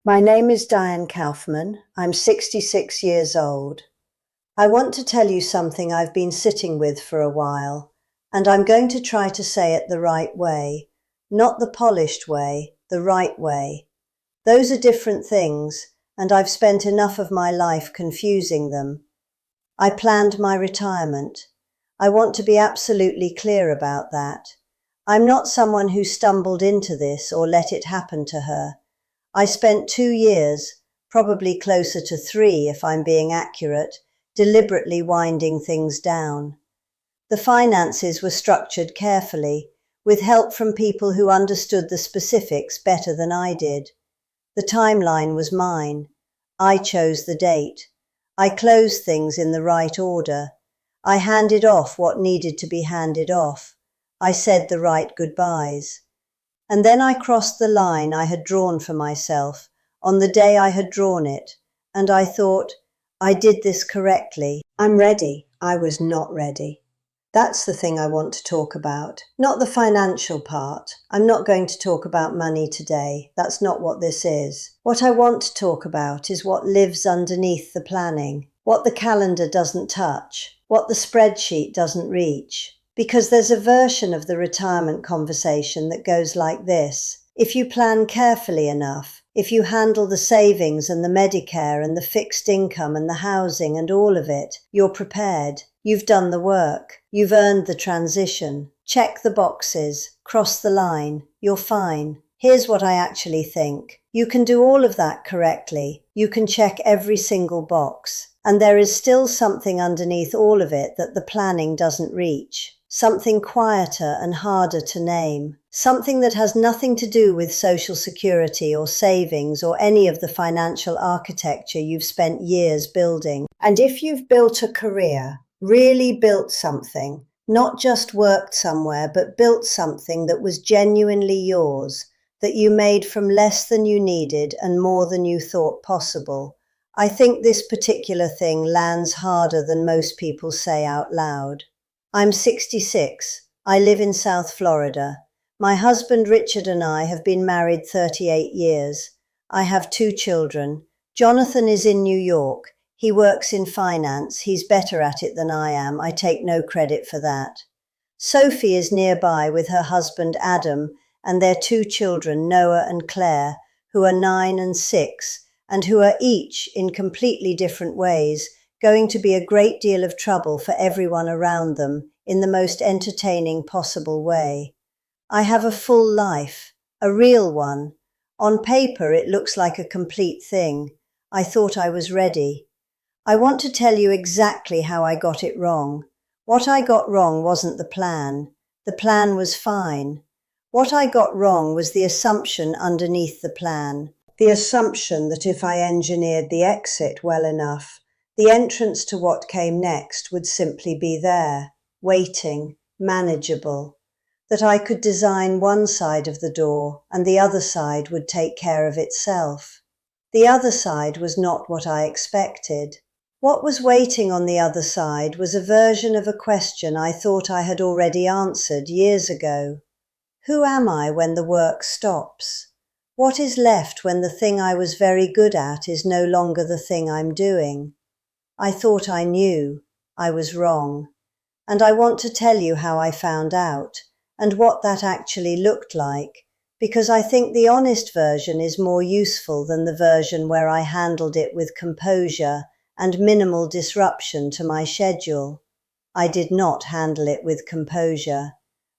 My name is Diane Kaufman. I'm 66 years old. I want to tell you something I've been sitting with for a while, and I'm going to try to say it the right way, not the polished way, the right way. Those are different things, and I've spent enough of my life confusing them. I planned my retirement. I want to be absolutely clear about that. I'm not someone who stumbled into this or let it happen to her. I spent 2 years, probably closer to 3 if I'm being accurate, deliberately winding things down. The finances were structured carefully, with help from people who understood the specifics better than I did. The timeline was mine. I chose the date. I closed things in the right order. I handed off what needed to be handed off. I said the right goodbyes. And then I crossed the line I had drawn for myself on the day I had drawn it, and I thought, I did this correctly. I'm ready. I was not ready. That's the thing I want to talk about, not the financial part. I'm not going to talk about money today. That's not what this is. What I want to talk about is what lives underneath the planning, what the calendar doesn't touch, what the spreadsheet doesn't reach. Because there's a version of the retirement conversation that goes like this. If you plan carefully enough, if you handle the savings and the Medicare and the fixed income and the housing and all of it, you're prepared. You've done the work. You've earned the transition. Check the boxes. Cross the line. You're fine. Here's what I actually think. You can do all of that correctly. You can check every single box. And there is still something underneath all of it that the planning doesn't reach. Something quieter and harder to name. Something that has nothing to do with Social Security or savings or any of the financial architecture you've spent years building. And if you've built a career, really built something, not just worked somewhere, but built something that was genuinely yours, that you made from less than you needed and more than you thought possible, I think this particular thing lands harder than most people say out loud. I'm 66. I live in South Florida. My husband Richard and I have been married 38 years. I have 2 children. Jonathan is in New York. He works in finance. He's better at it than I am. I take no credit for that. Sophie is nearby with her husband Adam and their 2 children, Noah and Claire, who are 9 and 6, and who are each, in completely different ways, going to be a great deal of trouble for everyone around them in the most entertaining possible way. I have a full life, a real one. On paper, it looks like a complete thing. I thought I was ready. I want to tell you exactly how I got it wrong. What I got wrong wasn't the plan. The plan was fine. What I got wrong was the assumption underneath the plan. The assumption that if I engineered the exit well enough, the entrance to what came next would simply be there, waiting, manageable, that I could design one side of the door and the other side would take care of itself. The other side was not what I expected. What was waiting on the other side was a version of a question I thought I had already answered years ago. Who am I when the work stops? What is left when the thing I was very good at is no longer the thing I'm doing? I thought I knew. I was wrong. And I want to tell you how I found out, and what that actually looked like, because I think the honest version is more useful than the version where I handled it with composure and minimal disruption to my schedule. I did not handle it with composure.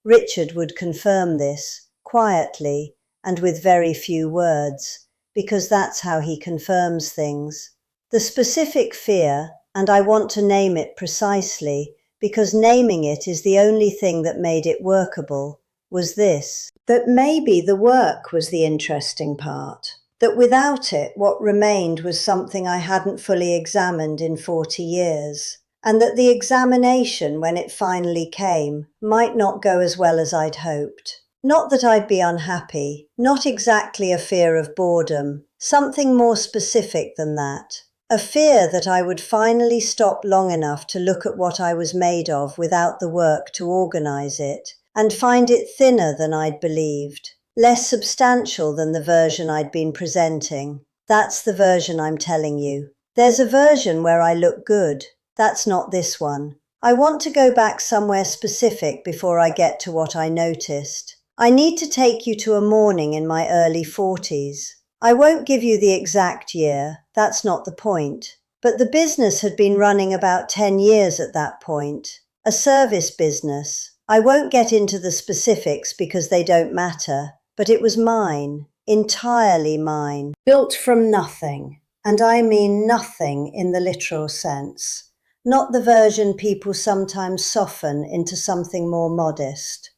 Richard would confirm this, quietly, and with very few words, because that's how he confirms things. The specific fear, and I want to name it precisely, because naming it is the only thing that made it workable, was this, that maybe the work was the interesting part, that without it what remained was something I hadn't fully examined in 40 years, and that the examination, when it finally came, might not go as well as I'd hoped. Not that I'd be unhappy, not exactly a fear of boredom, something more specific than that. A fear that I would finally stop long enough to look at what I was made of without the work to organize it, and find it thinner than I'd believed, less substantial than the version I'd been presenting. That's the version I'm telling you. There's a version where I look good. That's not this one. I want to go back somewhere specific before I get to what I noticed. I need to take you to a morning in my early 40s. I won't give you the exact year, that's not the point. But the business had been running about 10 years at that point. A service business. I won't get into the specifics because they don't matter, but it was mine, entirely mine, built from nothing. And I mean nothing in the literal sense, not the version people sometimes soften into something more modest.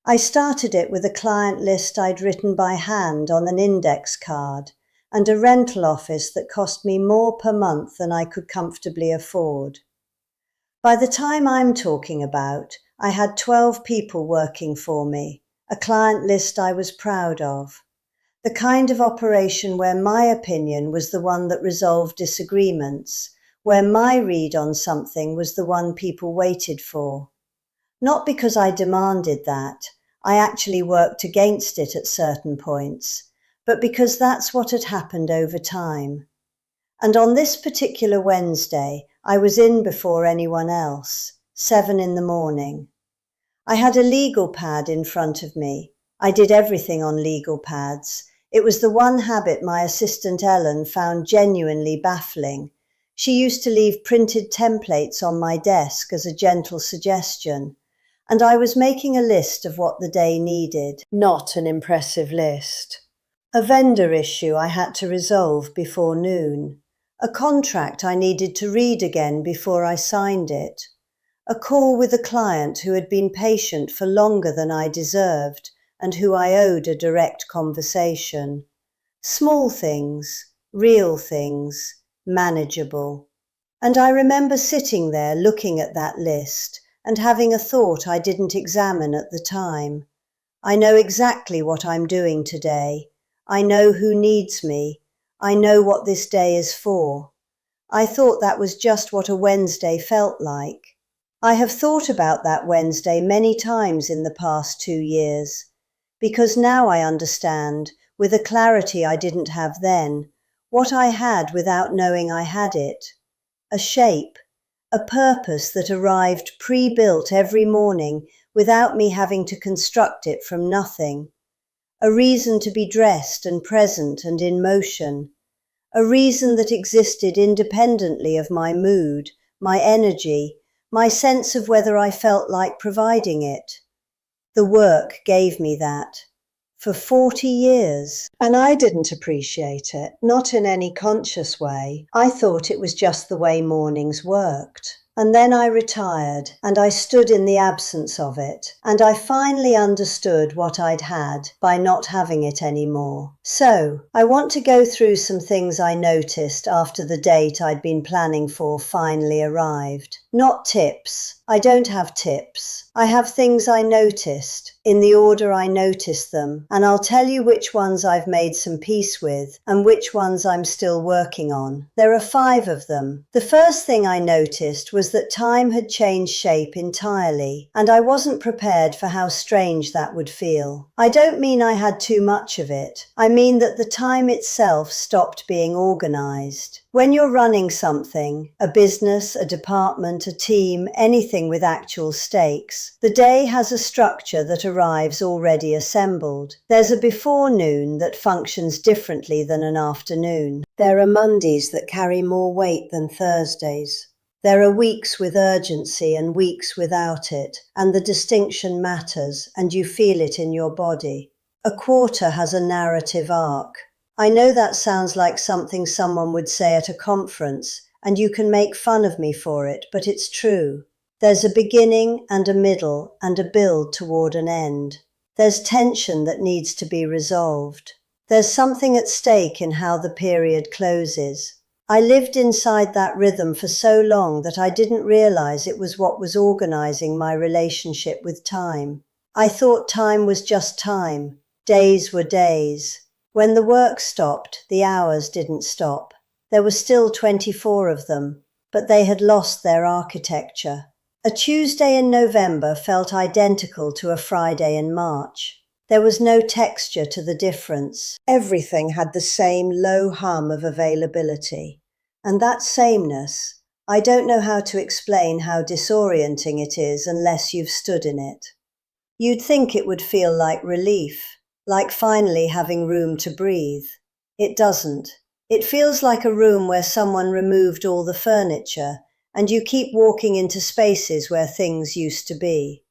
I started it with a client list I'd written by hand on an index card and a rental office that cost me more per month than I could comfortably afford. By the time I'm talking about, I had 12 people working for me, a client list I was proud of. The kind of operation where my opinion was the one that resolved disagreements, where my read on something was the one people waited for. Not because I demanded that, I actually worked against it at certain points, but because that's what had happened over time. And on this particular Wednesday, I was in before anyone else, 7 in the morning. I had a legal pad in front of me. I did everything on legal pads. It was the one habit my assistant Ellen found genuinely baffling. She used to leave printed templates on my desk as a gentle suggestion, and I was making a list of what the day needed, not an impressive list. A vendor issue I had to resolve before noon. A contract I needed to read again before I signed it. A call with a client who had been patient for longer than I deserved and who I owed a direct conversation. Small things, real things, manageable. And I remember sitting there looking at that list and having a thought I didn't examine at the time. I know exactly what I'm doing today. I know who needs me. I know what this day is for. I thought that was just what a Wednesday felt like. I have thought about that Wednesday many times in the past 2 years, because now I understand, with a clarity I didn't have then, what I had without knowing I had it. A shape, a purpose that arrived pre-built every morning without me having to construct it from nothing. A reason to be dressed and present and in motion. A reason that existed independently of my mood, my energy, my sense of whether I felt like providing it. The work gave me that. For 40 years. And I didn't appreciate it, not in any conscious way. I thought it was just the way mornings worked. And then I retired, and I stood in the absence of it, and I finally understood what I'd had by not having it anymore. So, I want to go through some things I noticed after the date I'd been planning for finally arrived. Not tips. I don't have tips. I have things I noticed, in the order I noticed them, and I'll tell you which ones I've made some peace with and which ones I'm still working on. There are 5 of them. The first thing I noticed was that time had changed shape entirely, and I wasn't prepared for how strange that would feel. I don't mean I had too much of it. I mean that the time itself stopped being organized. When you're running something, a business, a department, a team, anything with actual stakes, the day has a structure that arrives already assembled. There's a before noon that functions differently than an afternoon. There are Mondays that carry more weight than Thursdays. There are weeks with urgency and weeks without it, and the distinction matters, and you feel it in your body. A quarter has a narrative arc. I know that sounds like something someone would say at a conference, and you can make fun of me for it, but it's true. There's a beginning and a middle and a build toward an end. There's tension that needs to be resolved. There's something at stake in how the period closes. I lived inside that rhythm for so long that I didn't realize it was what was organizing my relationship with time. I thought time was just time. Days were days. When the work stopped, the hours didn't stop. There were still 24 of them, but they had lost their architecture. A Tuesday in November felt identical to a Friday in March. There was no texture to the difference. Everything had the same low hum of availability. And that sameness, I don't know how to explain how disorienting it is unless you've stood in it. You'd think it would feel like relief, like finally having room to breathe. It doesn't. It feels like a room where someone removed all the furniture, and you keep walking into spaces where things used to be.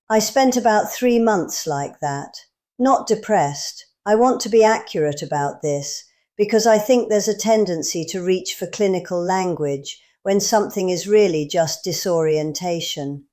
I spent about 3 months like that. Not depressed. I want to be accurate about this, because I think there's a tendency to reach for clinical language when something is really just disorientation.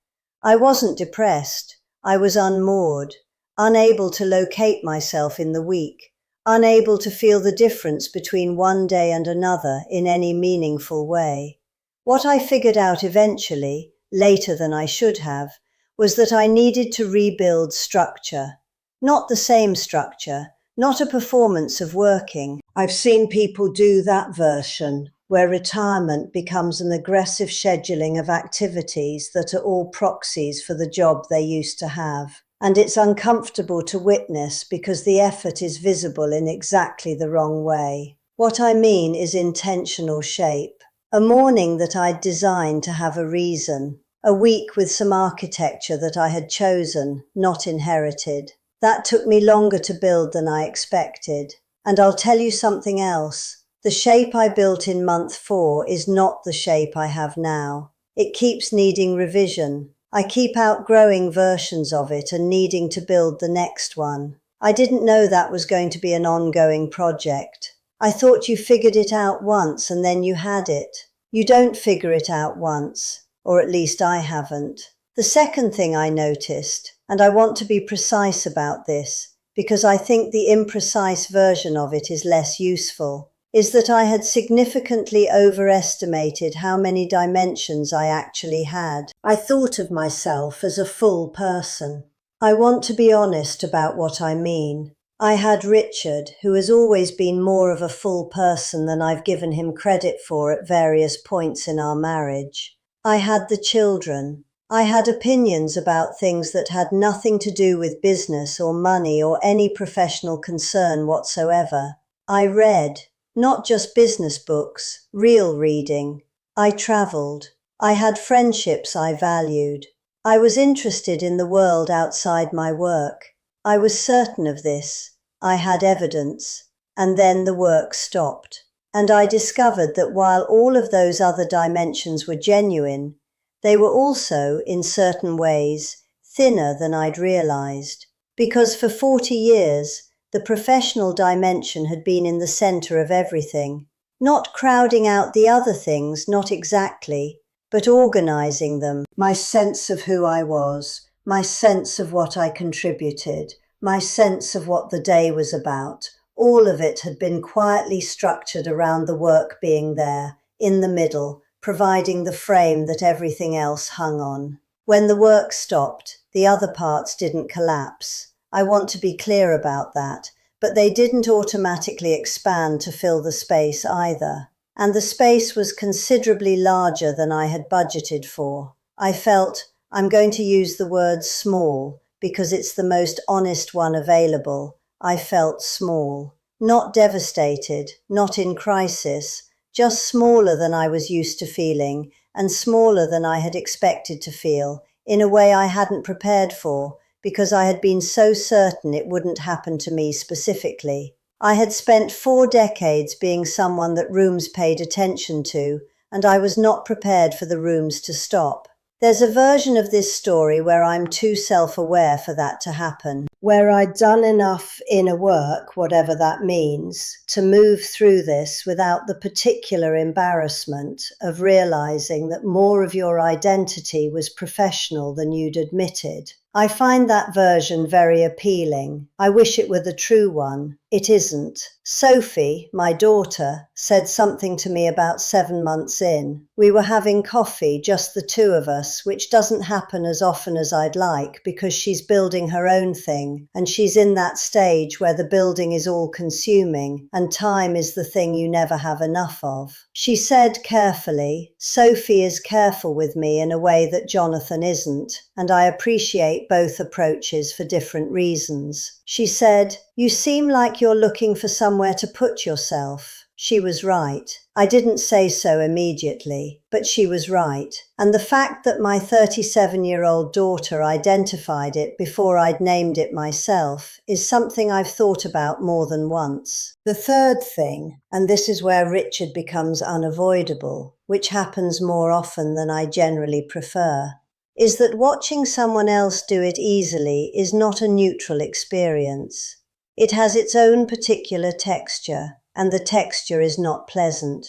I wasn't depressed. I was unmoored, unable to locate myself in the week, unable to feel the difference between one day and another in any meaningful way. What I figured out eventually, later than I should have, was that I needed to rebuild structure. Not the same structure, not a performance of working. I've seen people do that version, where retirement becomes an aggressive scheduling of activities that are all proxies for the job they used to have. And it's uncomfortable to witness because the effort is visible in exactly the wrong way. What I mean is intentional shape. A morning that I'd designed to have a reason. A week with some architecture that I had chosen, not inherited. That took me longer to build than I expected. And I'll tell you something else. The shape I built in month 4 is not the shape I have now. It keeps needing revision. I keep outgrowing versions of it and needing to build the next one. I didn't know that was going to be an ongoing project. I thought you figured it out once and then you had it. You don't figure it out once, or at least I haven't. The second thing I noticed, and I want to be precise about this, because I think the imprecise version of it is less useful, is that I had significantly overestimated how many dimensions I actually had. I thought of myself as a full person. I want to be honest about what I mean. I had Richard, who has always been more of a full person than I've given him credit for at various points in our marriage. I had the children. I had opinions about things that had nothing to do with business or money or any professional concern whatsoever. I read, not just business books, real reading. I traveled. I had friendships I valued. I was interested in the world outside my work. I was certain of this. I had evidence. And then the work stopped. And I discovered that while all of those other dimensions were genuine, they were also, in certain ways, thinner than I'd realized. Because for 40 years, the professional dimension had been in the center of everything. Not crowding out the other things, not exactly, but organizing them. My sense of who I was, my sense of what I contributed, my sense of what the day was about, all of it had been quietly structured around the work being there, in the middle, providing the frame that everything else hung on. When the work stopped, the other parts didn't collapse. I want to be clear about that, but they didn't automatically expand to fill the space either. And the space was considerably larger than I had budgeted for. I felt, I'm going to use the word small, because it's the most honest one available. I felt small. Not devastated, not in crisis, just smaller than I was used to feeling, and smaller than I had expected to feel, in a way I hadn't prepared for, because I had been so certain it wouldn't happen to me specifically. I had spent 4 decades being someone that rooms paid attention to, and I was not prepared for the rooms to stop. There's a version of this story where I'm too self-aware for that to happen, where I'd done enough inner work, whatever that means, to move through this without the particular embarrassment of realizing that more of your identity was professional than you'd admitted. I find that version very appealing. I wish it were the true one. It isn't. Sophie, my daughter, said something to me about 7 months in. We were having coffee, just the 2 of us, which doesn't happen as often as I'd like because she's building her own thing building, and she's in that stage where the building is all consuming and time is the thing you never have enough of. She said carefully, "Sophie is careful with me in a way that Jonathan isn't, and I appreciate both approaches for different reasons." She said, "You seem like you're looking for somewhere to put yourself." She was right. I didn't say so immediately, but she was right. And the fact that my 37-year-old daughter identified it before I'd named it myself is something I've thought about more than once. The third thing, and this is where Richard becomes unavoidable, which happens more often than I generally prefer, is that watching someone else do it easily is not a neutral experience. It has its own particular texture, and the texture is not pleasant.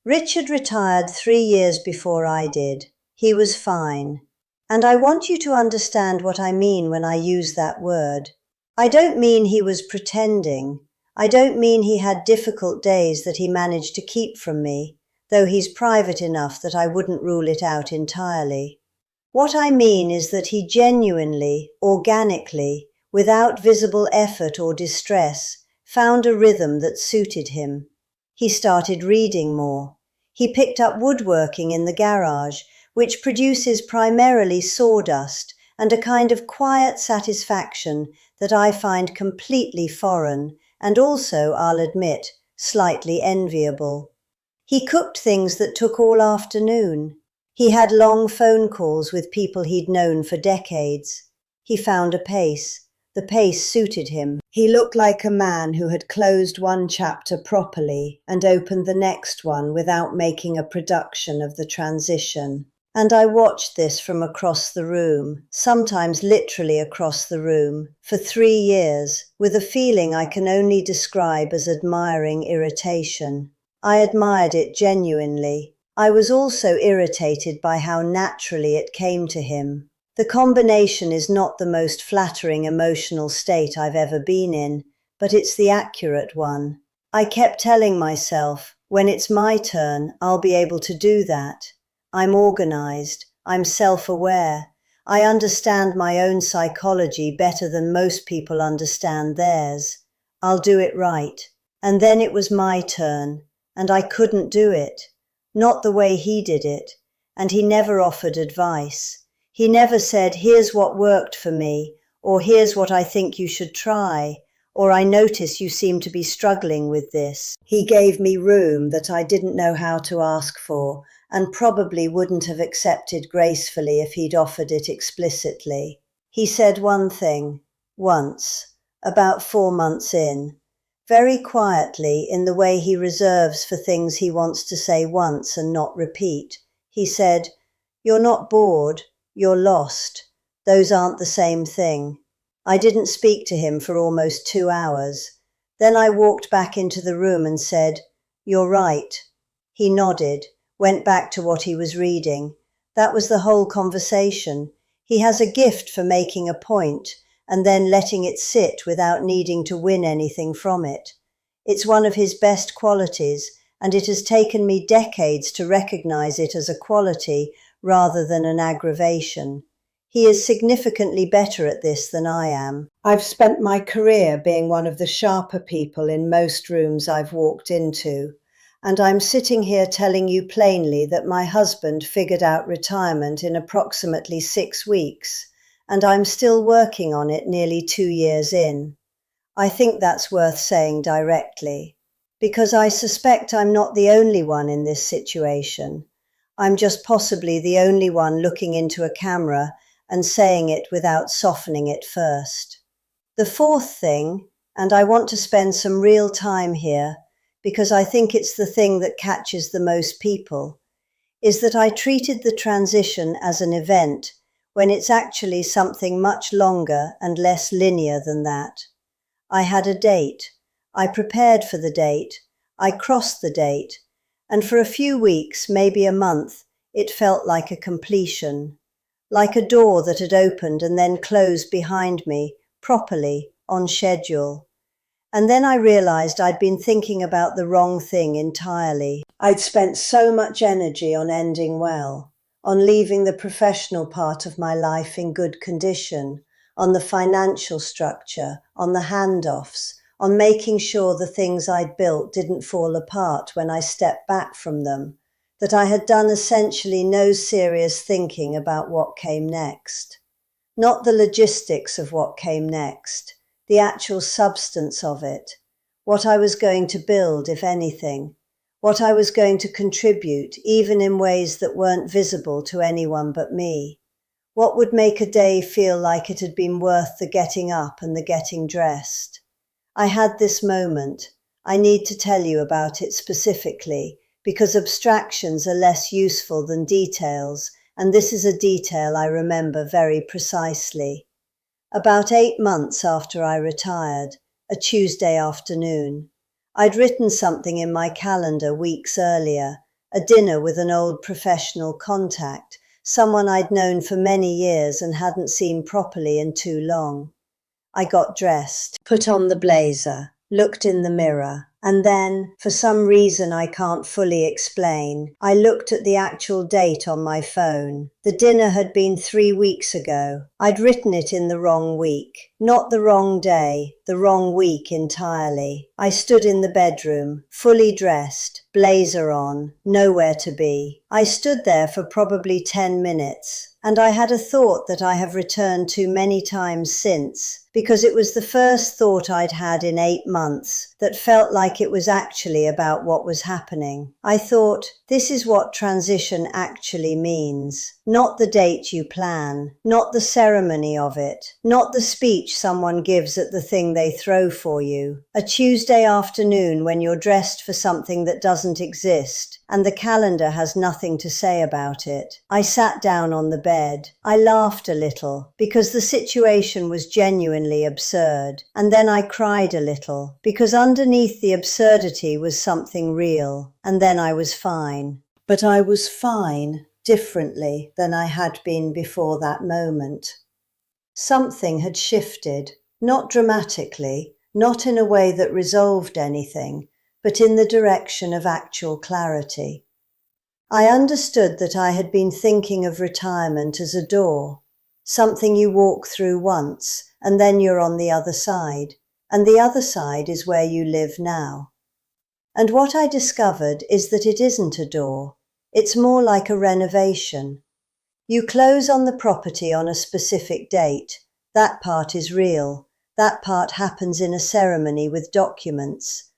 Richard retired 3 years before I did. He was fine. And I want you to understand what I mean when I use that word. I don't mean he was pretending. I don't mean he had difficult days that he managed to keep from me, though he's private enough that I wouldn't rule it out entirely. What I mean is that he genuinely, organically, without visible effort or distress, found a rhythm that suited him. He started reading more. He picked up woodworking in the garage, which produces primarily sawdust and a kind of quiet satisfaction that I find completely foreign and also, I'll admit, slightly enviable. He cooked things that took all afternoon. He had long phone calls with people he'd known for decades. He found a pace. The pace suited him. He looked like a man who had closed one chapter properly and opened the next one without making a production of the transition. And I watched this from across the room, sometimes literally across the room, for 3 years, with a feeling I can only describe as admiring irritation. I admired it genuinely. I was also irritated by how naturally it came to him. The combination is not the most flattering emotional state I've ever been in, but it's the accurate one. I kept telling myself, when it's my turn, I'll be able to do that. I'm organized. I'm self-aware. I understand my own psychology better than most people understand theirs. I'll do it right. And then it was my turn, and I couldn't do it. Not the way he did it. And he never offered advice. He never said, "Here's what worked for me," or "Here's what I think you should try," or "I notice you seem to be struggling with this." He gave me room that I didn't know how to ask for, and probably wouldn't have accepted gracefully if he'd offered it explicitly. He said one thing, once, about 4 months in, very quietly in the way he reserves for things he wants to say once and not repeat. He said, "You're not bored. You're lost. Those aren't the same thing." I didn't speak to him for almost 2 hours. Then I walked back into the room and said, "You're right." He nodded, went back to what he was reading. That was the whole conversation. He has a gift for making a point and then letting it sit without needing to win anything from it. It's one of his best qualities, and it has taken me decades to recognize it as a quality rather than an aggravation. He is significantly better at this than I am. I've spent my career being one of the sharper people in most rooms I've walked into, and I'm sitting here telling you plainly that my husband figured out retirement in approximately 6 weeks, and I'm still working on it nearly 2 years in. I think that's worth saying directly, because I suspect I'm not the only one in this situation. I'm just possibly the only one looking into a camera and saying it without softening it first. The fourth thing, and I want to spend some real time here because I think it's the thing that catches the most people, is that I treated the transition as an event when it's actually something much longer and less linear than that. I had a date. I prepared for the date. I crossed the date. And for a few weeks, maybe a month, it felt like a completion, like a door that had opened and then closed behind me, properly, on schedule. And then I realized I'd been thinking about the wrong thing entirely. I'd spent so much energy on ending well, on leaving the professional part of my life in good condition, on the financial structure, on the handoffs, on making sure the things I'd built didn't fall apart when I stepped back from them, that I had done essentially no serious thinking about what came next. Not the logistics of what came next, the actual substance of it, what I was going to build, if anything, what I was going to contribute, even in ways that weren't visible to anyone but me. What would make a day feel like it had been worth the getting up and the getting dressed? I had this moment. I need to tell you about it specifically, because abstractions are less useful than details, and this is a detail I remember very precisely. About 8 months after I retired, a Tuesday afternoon, I'd written something in my calendar weeks earlier, a dinner with an old professional contact, someone I'd known for many years and hadn't seen properly in too long. I got dressed, put on the blazer, looked in the mirror, and then, for some reason I can't fully explain, I looked at the actual date on my phone. The dinner had been 3 weeks ago. I'd written it in the wrong week. Not the wrong day, the wrong week entirely. I stood in the bedroom, fully dressed, blazer on, nowhere to be. I stood there for probably 10 minutes, and I had a thought that I have returned to many times since, because it was the first thought I'd had in 8 months that felt like it was actually about what was happening. I thought, this is what transition actually means. Not the date you plan, not the ceremony of it, not the speech someone gives at the thing they throw for you. A Tuesday afternoon when you're dressed for something that doesn't exist, and the calendar has nothing to say about it. I sat down on the bed. I laughed a little, because the situation was genuinely absurd, and then I cried a little, because underneath the absurdity was something real, and then I was fine. But I was fine differently than I had been before that moment. Something had shifted, not dramatically, not in a way that resolved anything, but in the direction of actual clarity. I understood that I had been thinking of retirement as a door, something you walk through once, and then you're on the other side, and the other side is where you live now. And what I discovered is that it isn't a door. It's more like a renovation. You close on the property on a specific date. That part is real. That part happens in a ceremony with documents.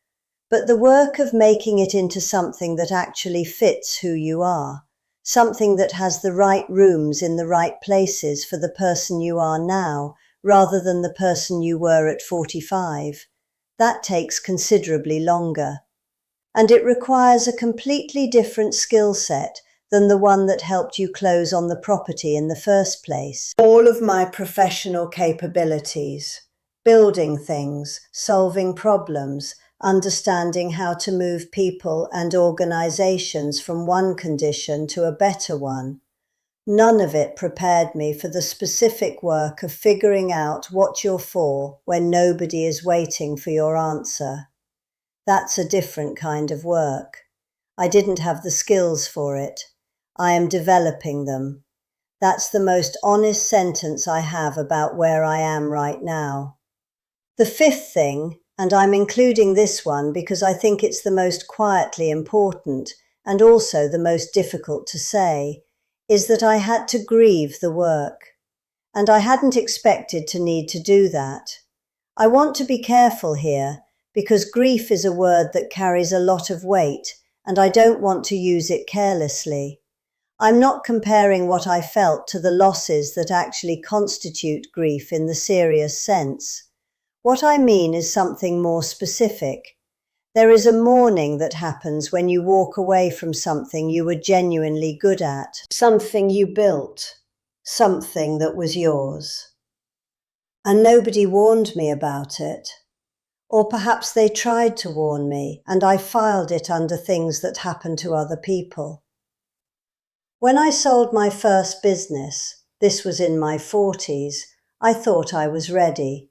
But the work of making it into something that actually fits who you are, something that has the right rooms in the right places for the person you are now, rather than the person you were at 45, that takes considerably longer. And it requires a completely different skill set than the one that helped you close on the property in the first place. All of my professional capabilities, building things, solving problems, understanding how to move people and organizations from one condition to a better one, none of it prepared me for the specific work of figuring out what you're for when nobody is waiting for your answer. That's a different kind of work. I didn't have the skills for it. I am developing them. That's the most honest sentence I have about where I am right now. The fifth thing, and I'm including this one because I think it's the most quietly important and also the most difficult to say, is that I had to grieve the work. And I hadn't expected to need to do that. I want to be careful here, because grief is a word that carries a lot of weight, and I don't want to use it carelessly. I'm not comparing what I felt to the losses that actually constitute grief in the serious sense. What I mean is something more specific. There is a mourning that happens when you walk away from something you were genuinely good at, something you built, something that was yours. And nobody warned me about it. Or perhaps they tried to warn me, and I filed it under things that happen to other people. When I sold my first business, this was in my 40s, I thought I was ready.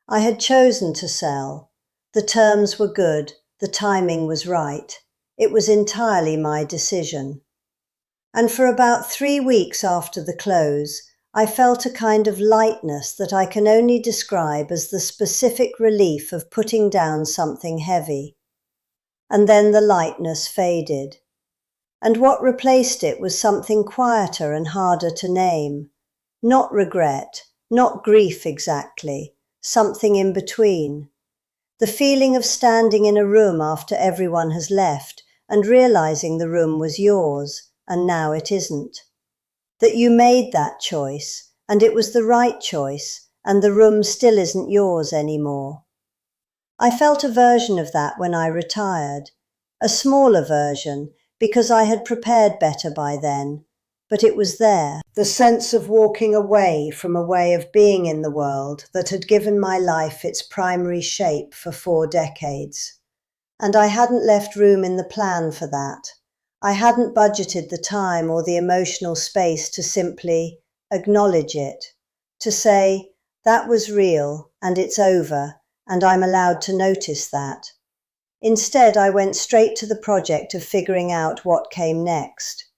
I had chosen to sell. The terms were good, the timing was right. It was entirely my decision. And for about 3 weeks after the close, I felt a kind of lightness that I can only describe as the specific relief of putting down something heavy. And then the lightness faded. And what replaced it was something quieter and harder to name. Not regret, not grief exactly, something in between. The feeling of standing in a room after everyone has left and realizing the room was yours and now it isn't. That you made that choice and it was the right choice and the room still isn't yours anymore. I felt a version of that when I retired, a smaller version because I had prepared better by then, but it was there, the sense of walking away from a way of being in the world that had given my life its primary shape for 4 decades. And I hadn't left room in the plan for that. I hadn't budgeted the time or the emotional space to simply acknowledge it, to say, that was real and it's over and I'm allowed to notice that. Instead, I went straight to the project of figuring out what came next.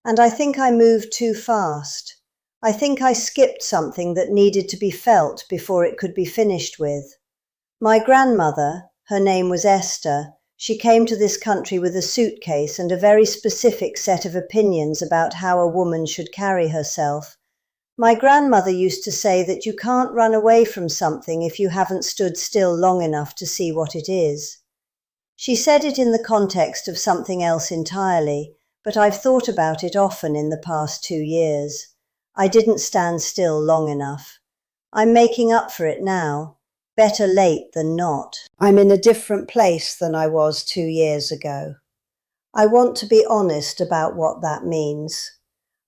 And I think I moved too fast. I think I skipped something that needed to be felt before it could be finished with. My grandmother, her name was Esther, she came to this country with a suitcase and a very specific set of opinions about how a woman should carry herself. My grandmother used to say that you can't run away from something if you haven't stood still long enough to see what it is. She said it in the context of something else entirely, but I've thought about it often in the past 2 years. I didn't stand still long enough. I'm making up for it now. Better late than not. I'm in a different place than I was 2 years ago. I want to be honest about what that means.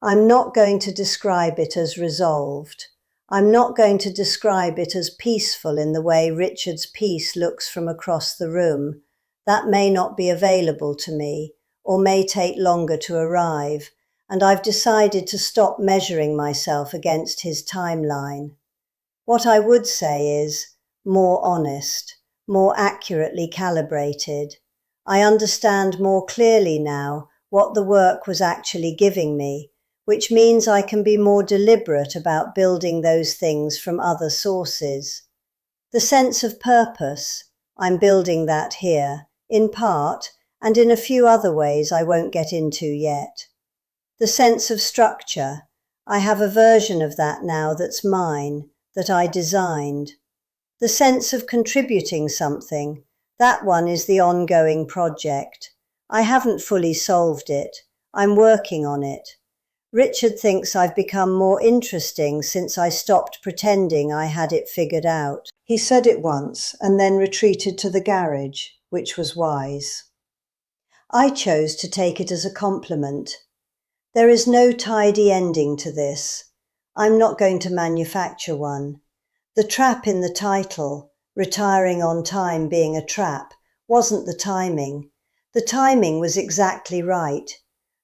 I'm not going to describe it as resolved. I'm not going to describe it as peaceful in the way Richard's peace looks from across the room. That may not be available to me, or may take longer to arrive, and I've decided to stop measuring myself against his timeline. What I would say is more honest, more accurately calibrated. I understand more clearly now what the work was actually giving me, which means I can be more deliberate about building those things from other sources. The sense of purpose, I'm building that here, in part, and in a few other ways I won't get into yet. The sense of structure, I have a version of that now that's mine, that I designed. The sense of contributing something, that one is the ongoing project. I haven't fully solved it. I'm working on it. Richard thinks I've become more interesting since I stopped pretending I had it figured out. He said it once and then retreated to the garage, which was wise. I chose to take it as a compliment. There is no tidy ending to this. I'm not going to manufacture one. The trap in the title, retiring on time being a trap, wasn't the timing. The timing was exactly right.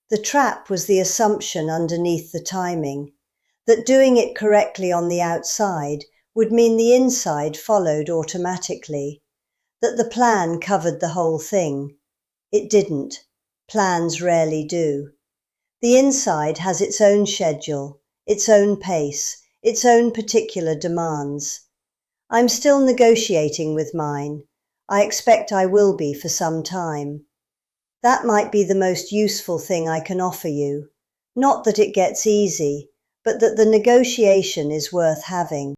The trap was the assumption underneath the timing, that doing it correctly on the outside would mean the inside followed automatically, that the plan covered the whole thing. It didn't. Plans rarely do. The inside has its own schedule, its own pace, its own particular demands. I'm still negotiating with mine. I expect I will be for some time. That might be the most useful thing I can offer you. Not that it gets easy, but that the negotiation is worth having.